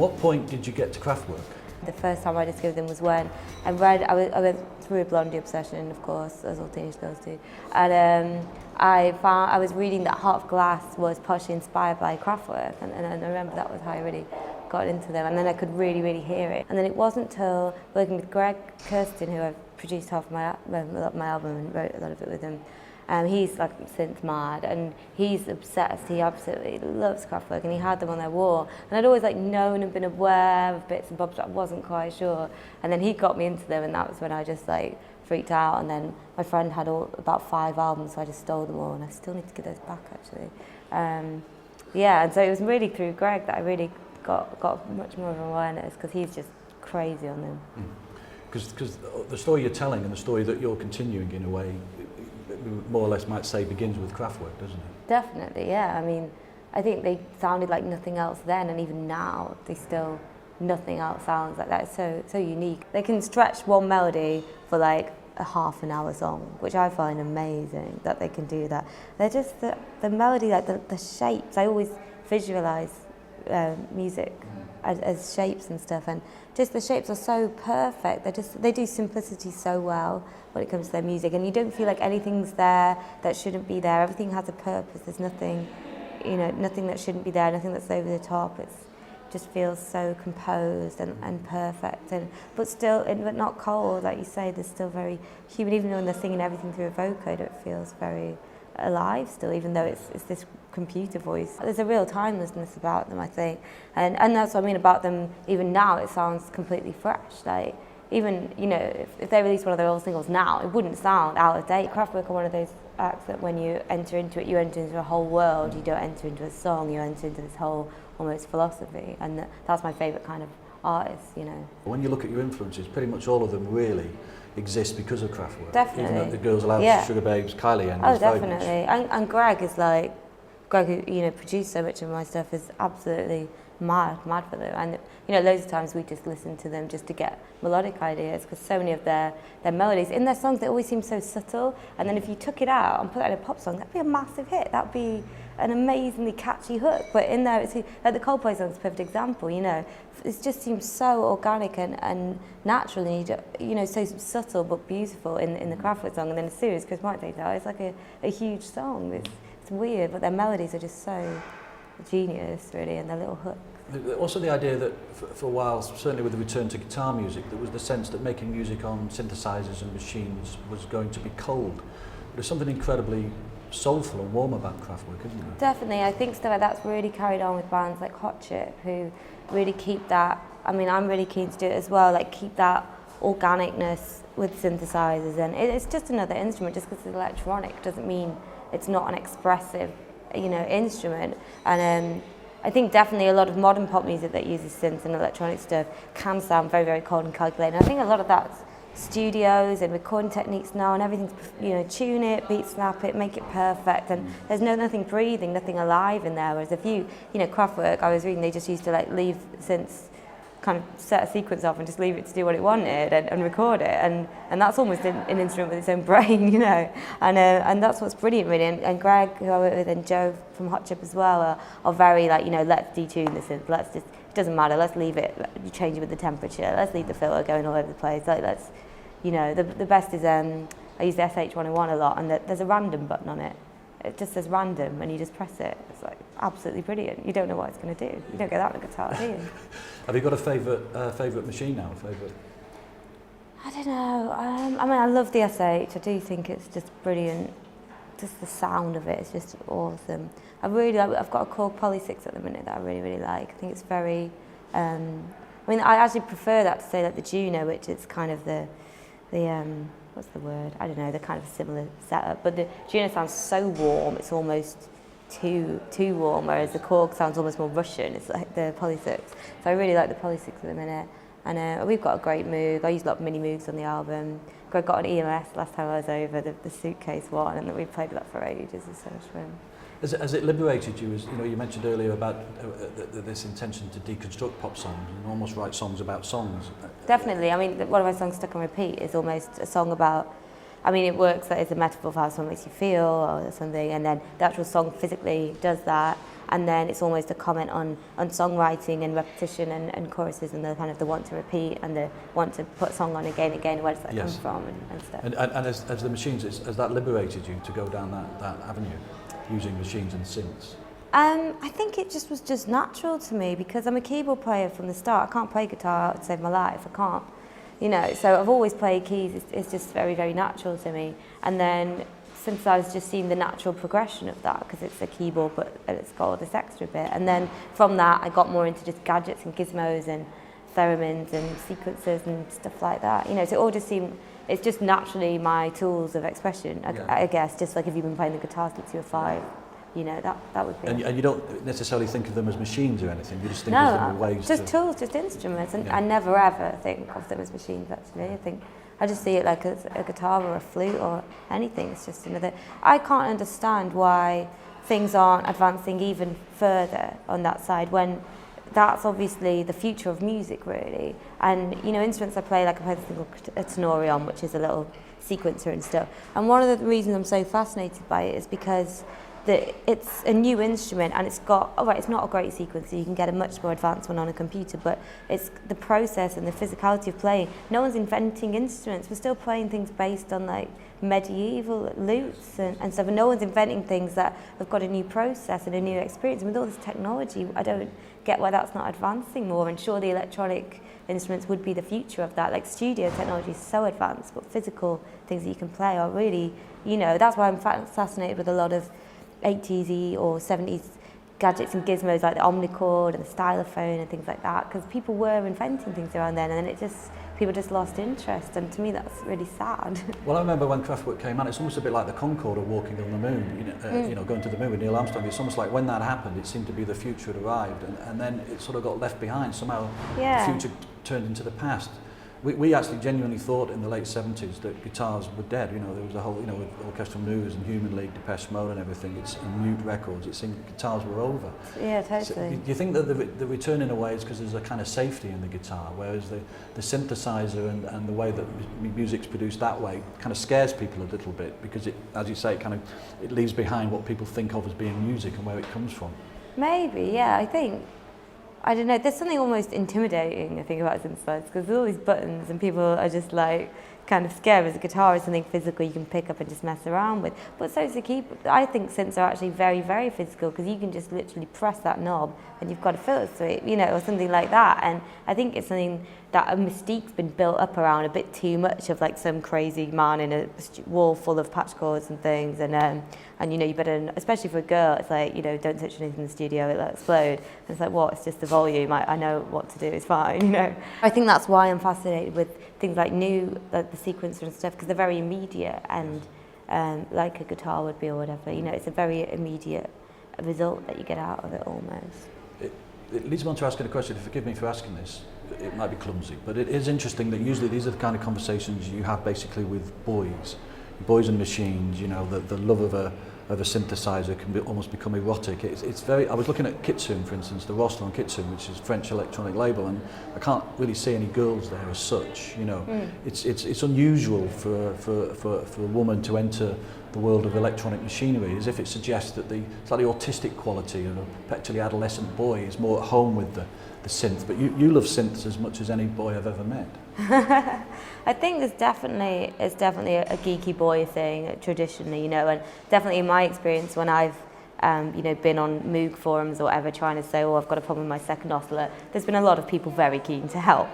What point did you get to Kraftwerk? The first time I discovered them was when I went through a Blondie obsession, of course, as all teenage girls do. And I was reading that Heart of Glass was partially inspired by Kraftwerk, and I remember that was how I really got into them. And then I could really, really hear it. And then it wasn't till working with Greg Kirsten, who I've produced half of my album and wrote a lot of it with him. He's like synth mad, and he's obsessed. He absolutely loves Kraftwerk, and he had them on their wall. And I'd always like known and been aware of bits and bobs, but I wasn't quite sure. And then he got me into them, and that was when I just like freaked out. And then my friend had about 5 albums, so I just stole them all, and I still need to get those back actually. Yeah, and so it was really through Greg that I really got much more of an awareness, because he's just crazy on them. Because the story you're telling and the story that you're continuing in a way, more or less might say, begins with Kraftwerk, doesn't it? Definitely, yeah. I mean, I think they sounded like nothing else then, and even now, nothing else sounds like that. It's so unique. They can stretch one melody for like a half an hour song, which I find amazing that they can do that. They're just the melody, like the shapes. I always visualize music as shapes and stuff, and just the shapes are so perfect. They do simplicity so well when it comes to their music, and you don't feel like anything's there that shouldn't be there. Everything has a purpose. There's nothing, nothing that shouldn't be there, nothing that's over the top. It just feels so composed and perfect, but not cold, like you say. There's still very human, even when they're singing everything through a vocoder. It feels very alive still, even though it's this computer voice. There's a real timelessness about them, I think, and that's what I mean about them. Even now, it sounds completely fresh. Like, even, if they released one of their old singles now, it wouldn't sound out of date. Kraftwerk are one of those acts that when you enter into it, you enter into a whole world. You don't enter into a song, you enter into this whole almost philosophy, and that's my favourite kind of artist, When you look at your influences, pretty much all of them really exist because of Kraftwerk. Definitely. Even though the Girls Aloud, Sugar Babes, Kylie, and definitely. And Greg is like, Greg, who produced so much of my stuff, is absolutely mad for them. And loads of times we just listen to them just to get melodic ideas, because so many of their melodies in their songs, they always seem so subtle. And then if you took it out and put that in a pop song, that'd be a massive hit. That'd be an amazingly catchy hook. But in there, it's like the Coldplay song is a perfect example. It just seems so organic and natural, and so subtle but beautiful in the Kraftwerk song. And then as soon as Chris Martin takes it out, it's like a huge song. It's weird, but their melodies are just so genius, really, and their little hooks. Also the idea that for a while, certainly with the return to guitar music, there was the sense that making music on synthesizers and machines was going to be cold. But there's something incredibly soulful and warm about Kraftwerk, isn't there? Definitely. I think stuff like that's really carried on with bands like Hot Chip, who really keep that. I mean, I'm really keen to do it as well, like keep that organicness with synthesizers. And it's just another instrument. Just because it's electronic doesn't mean it's not an expressive, instrument. And I think definitely a lot of modern pop music that uses synths and electronic stuff can sound very, very cold and calculated. And I think a lot of that's studios and recording techniques now, and everything's, tune it, beat snap it, make it perfect, and there's nothing breathing, nothing alive in there. Whereas if Kraftwerk, I was reading, they just used to like leave synths, kind of set a sequence off and just leave it to do what it wanted and record it, and that's almost an instrument with its own brain, and that's what's brilliant, really. And Greg, who I work with, and Joe from Hot Chip as well, are very like, let's detune the synth, it doesn't matter, let's leave it, you change it with the temperature, let's leave the filter going all over the place, like let's, the best is, I use the SH101 a lot, and there's a random button on it. It just says random, and you just press it. It's like absolutely brilliant. You don't know what it's going to do. You don't get that on a guitar, do you? Have you got a favourite machine now? I don't know. I mean, I love the SH. I do think it's just brilliant. Just the sound of it is just awesome. I've got a Korg Poly 6 at the minute that I really, really like. I think it's very. I mean, I actually prefer that to say like the Juno, which is kind of the what's the word? I don't know, the kind of similar setup. But the Juno sounds so warm, it's almost too warm, whereas the Korg sounds almost more Russian. It's like the Poly 6. So I really like the Poly 6 at the minute. And we've got a great Moog. I used a lot of mini Moogs on the album. Greg got an EMS last time I was over, the suitcase one, and we played that for ages. It's so much fun. Has it liberated you? As you mentioned earlier about this intention to deconstruct pop songs and almost write songs about songs. Definitely. I mean, one of my songs, Stuck on Repeat, is almost a song about. I mean, it works as a metaphor for how someone makes you feel or something, and then the actual song physically does that. and then it's almost a comment on songwriting and repetition and choruses and the kind of the want to repeat and the want to put a song on again and again, where does that come from and stuff. And as the machines, has that liberated you to go down that avenue, using machines and synths? I think it was just natural to me because I'm a keyboard player from the start. I can't play guitar to save my life. I can't, you know. So I've always played keys. It's just very, very natural to me. And then since I was just seeing the natural progression of that, because it's a keyboard but it's got all this extra bit. And then from that I got more into just gadgets and gizmos and theremins and sequencers and stuff like that. You know, so it all just seemed, it's just naturally my tools of expression, I guess, just like if you've been playing the guitar since you were 5. You know, that would be. And you don't necessarily think of them as machines or anything. You just think of them as ways. Just tools, just instruments, and I never ever think of them as machines. Actually, I just see it like a guitar or a flute or anything. It's just another. I can't understand why things aren't advancing even further on that side when that's obviously the future of music, really. And you know, instruments I play, like I play this thing called a tenorion, which is a little sequencer and stuff. And one of the reasons I'm so fascinated by it is because it's a new instrument and it's got, it's not a great sequencer, you can get a much more advanced one on a computer, but it's the process and the physicality of playing. No one's inventing instruments, we're still playing things based on like medieval lutes and stuff, and no one's inventing things that have got a new process and a new experience. And with all this technology, I don't get why that's not advancing more, and surely electronic instruments would be the future of that. Like studio technology is so advanced, but physical things that you can play are really, you know, that's why I'm fascinated with a lot of 80s or 70s gadgets and gizmos like the omnichord and the stylophone and things like that, because people were inventing things around then, and then people just lost interest, and to me that's really sad. Well, I remember when Kraftwerk came out, it's almost a bit like the Concorde or walking on the moon, you know, going to the moon with Neil Armstrong. It's almost like when that happened, it seemed to be the future had arrived, and then it sort of got left behind. Somehow the future turned into the past. We actually genuinely thought in the late 70s that guitars were dead. You know, there was a whole, you know, with Orchestral Moves and Human League, Depeche Mode and everything, it's in mute records, it seemed guitars were over. Yeah, totally. So, do you think that the return in a way is because there's a kind of safety in the guitar, whereas the synthesizer and the way that music's produced that way kind of scares people a little bit, because it, as you say, it leaves behind what people think of as being music and where it comes from? Maybe, yeah, I don't know, there's something almost intimidating, I think, about synthesizers, because there's all these buttons and people are just like kind of scared. As a guitar is something physical you can pick up and just mess around with. But so is a keyboard. I think synths are actually very, very physical, because you can just literally press that knob and you've got a filter suite, you know, or something like that. And I think it's something that a mystique's been built up around a bit too much, of like some crazy man in a wall full of patch cords and things, and you know, you better, especially for a girl, it's like, you know, don't touch anything in the studio, it'll explode. And it's like, what? It's just the volume. I know what to do. It's fine, you know. I think that's why I'm fascinated with things like like the sequencer and stuff, because they're very immediate and like a guitar would be or whatever. You know, it's a very immediate result that you get out of it almost. It leads me on to asking a question. Forgive me for asking this. It might be clumsy, but it is interesting that usually these are the kind of conversations you have basically with boys and machines. You know, the love of a synthesizer can almost become erotic. It's very. I was looking at Kitsune, for instance, the roster on Kitsune, which is a French electronic label, and I can't really see any girls there as such. You know, it's unusual for a woman to enter the world of electronic machinery, as if it suggests that the slightly autistic quality of a perpetually adolescent boy is more at home with the synth. But you love synths as much as any boy I've ever met. I think it's definitely a geeky boy thing traditionally, you know, and definitely in my experience when I've you know, been on Moog forums or whatever trying to say, oh, I've got a problem with my second oscillator, there's been a lot of people very keen to help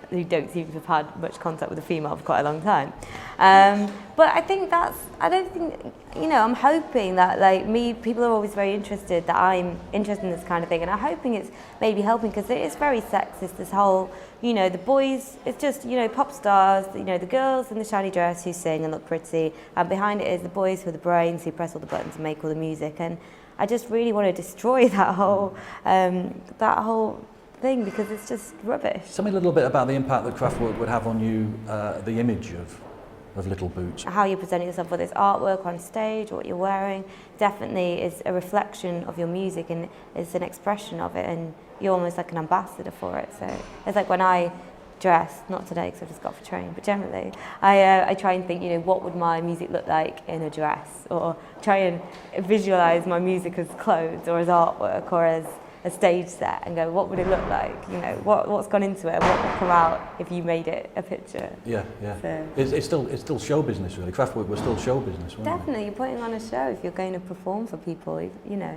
who don't seem to have had much contact with a female for quite a long time. But I think I don't think, you know, I'm hoping that, like me, people are always very interested that I'm interested in this kind of thing, and I'm hoping it's maybe helping, because it is very sexist, this whole, you know, the boys, it's just, you know, pop stars, you know, the girls in the shiny dress who sing and look pretty, and behind it is the boys with the brains who press all the buttons and make all the music. And I just really want to destroy that whole thing, because it's just rubbish. Tell me a little bit about the impact that Kraftwerk would have on you, the image of Little Boots. How you're presenting yourself, whether it's artwork on stage or what you're wearing, definitely is a reflection of your music, and it's an expression of it, and you're almost like an ambassador for it. So it's like when I dress, not today because I just got off a train, but generally I try and think, you know, what would my music look like in a dress, or try and visualise my music as clothes or as artwork or as a stage set, and go, what would it look like, you know, what's gone into it, and what would come out if you made it a picture. Yeah, yeah. So It's still show business, really. Kraftwerk was still show business, wasn't definitely, you're putting on a show if you're going to perform for people, you know.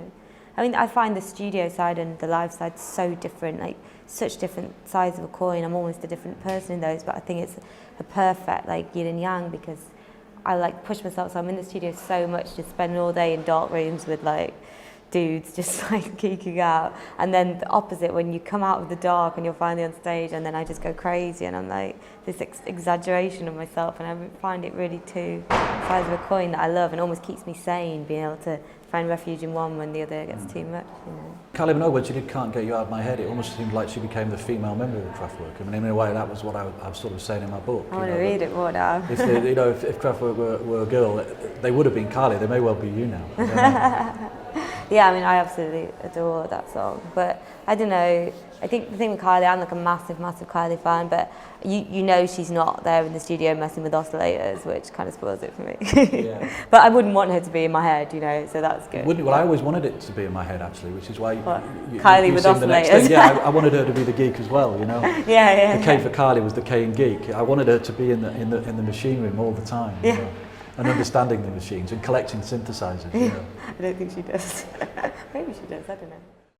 I mean, I find the studio side and the live side so different, like such different sides of a coin. I'm almost a different person in those, but I think it's a perfect like yin and yang, because I like push myself, so I'm in the studio so much, just spending all day in dark rooms with like dudes just like geeking out, and then the opposite, when you come out of the dark and you're finally on stage, and then I just go crazy and I'm like this exaggeration of myself, and I find it really two sides of a coin that I love, and almost keeps me sane, being able to find refuge in one when the other gets too much, you know. Kylie Minogue, when she did Can't Get You Out of My Head, it almost seemed like she became the female member of Kraftwerk. I mean, in a way, that was what I was sort of saying in my book. I want to read it more now. If Kraftwerk were a girl, they would have been Kylie. They may well be you now. I don't know. Yeah, I mean, I absolutely adore that song, but I don't know, I think the thing with Kylie, I'm like a massive Kylie fan, but you know she's not there in the studio messing with oscillators, which kind of spoils it for me. Yeah. But I wouldn't want her to be in my head, you know, so that's good. Wouldn't you? Well, I always wanted it to be in my head, actually, which is why Kylie you with sing the next oscillators. thing. Yeah, I wanted her to be the geek as well, you know. Yeah. The K for Kylie was the K in geek. I wanted her to be in the machine room all the time. Yeah. You know, and understanding the machines and collecting synthesizers. You know. I don't think she does. Maybe she does, I don't know.